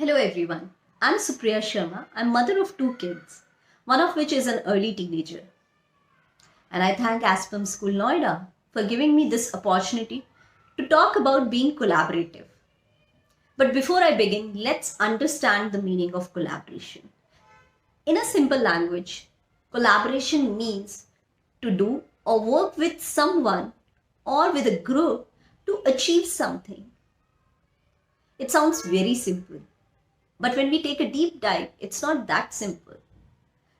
Hello everyone, I'm Supriya Sharma. I'm mother of two kids, one of which is an early teenager. And I thank Aspam School Noida for giving me this opportunity to talk about being collaborative. But before I begin, let's understand the meaning of collaboration. In a simple language, collaboration means to do or work with someone or with a group to achieve something. It sounds very simple. But when we take a deep dive, it's not that simple.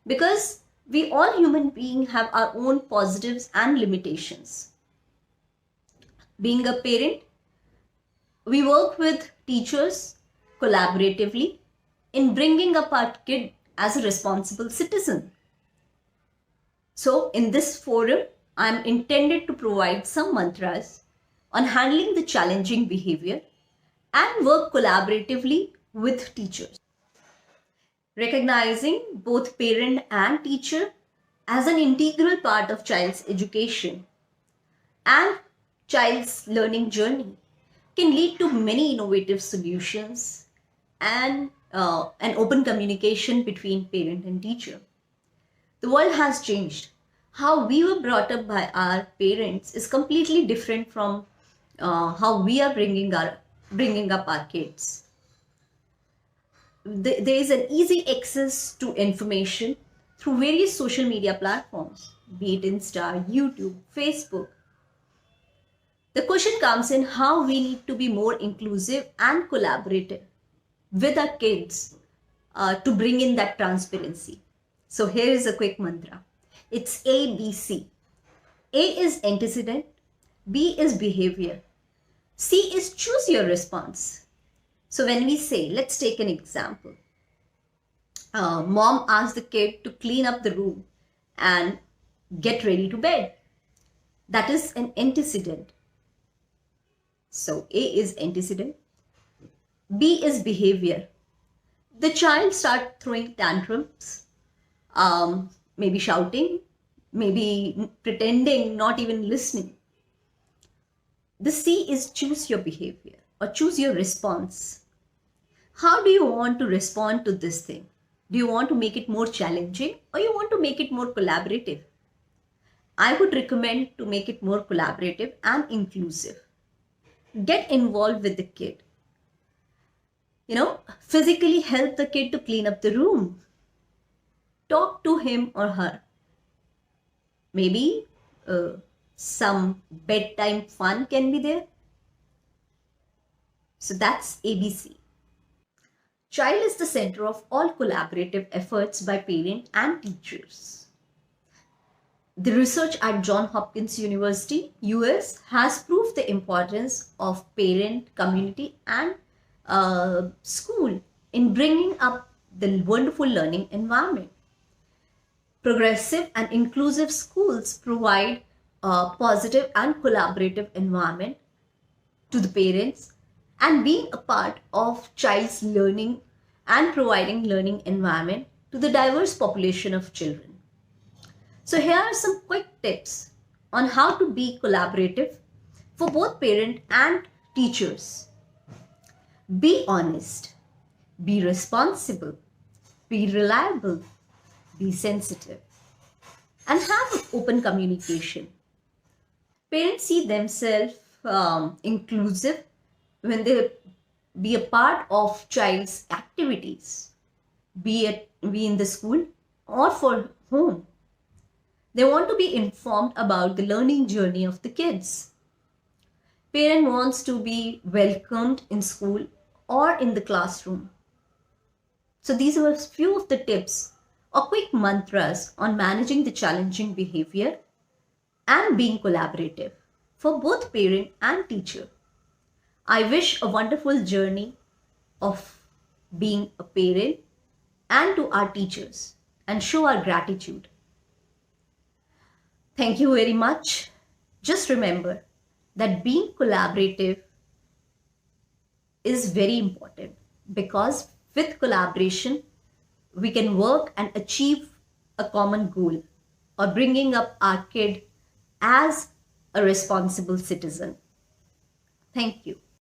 Because we all human beings have our own positives and limitations. Being a parent, we work with teachers collaboratively in bringing up our kid as a responsible citizen. So in this forum, I am intended to provide some mantras on handling the challenging behavior and work collaboratively with teachers. Recognizing both parent and teacher as an integral part of child's education and child's learning journey can lead to many innovative solutions and an open communication between parent and teacher. The world has changed. How we were brought up by our parents is completely different from how we are bringing up our kids. There is an easy access to information through various social media platforms, be it Insta, YouTube, Facebook. The question comes in how we need to be more inclusive and collaborative with our kids to bring in that transparency. So here is a quick mantra. It's A, B, C. A is antecedent, B is behavior, C is choose your response. So when we say, let's take an example. Mom asked the kid to clean up the room and get ready to bed. That is an antecedent. So A is antecedent. B is behavior. The child starts throwing tantrums, maybe shouting, maybe pretending, not even listening. The C is choose your behavior or choose your response. How do you want to respond to this thing? Do you want to make it more challenging or you want to make it more collaborative? I would recommend to make it more collaborative and inclusive. Get involved with the kid. Physically help the kid to clean up the room. Talk to him or her. Maybe some bedtime fun can be there. So that's ABC. Child is the center of all collaborative efforts by parents and teachers. The research at Johns Hopkins University, US, has proved the importance of parent, community, and school in bringing up the wonderful learning environment. Progressive and inclusive schools provide a positive and collaborative environment to the parents and being a part of child's learning and providing learning environment to the diverse population of children. So here are some quick tips on how to be collaborative for both parent and teachers. Be honest, be responsible, be reliable, be sensitive, and have open communication. Parents see themselves inclusive when they be a part of child's activities, be in the school or for home. They want to be informed about the learning journey of the kids. Parent wants to be welcomed in school or in the classroom. So these were a few of the tips or quick mantras on managing the challenging behavior and being collaborative for both parent and teacher. I wish a wonderful journey of being a parent and to our teachers and show our gratitude. Thank you very much. Just remember that being collaborative is very important because with collaboration, we can work and achieve a common goal or bringing up our kid as a responsible citizen. Thank you.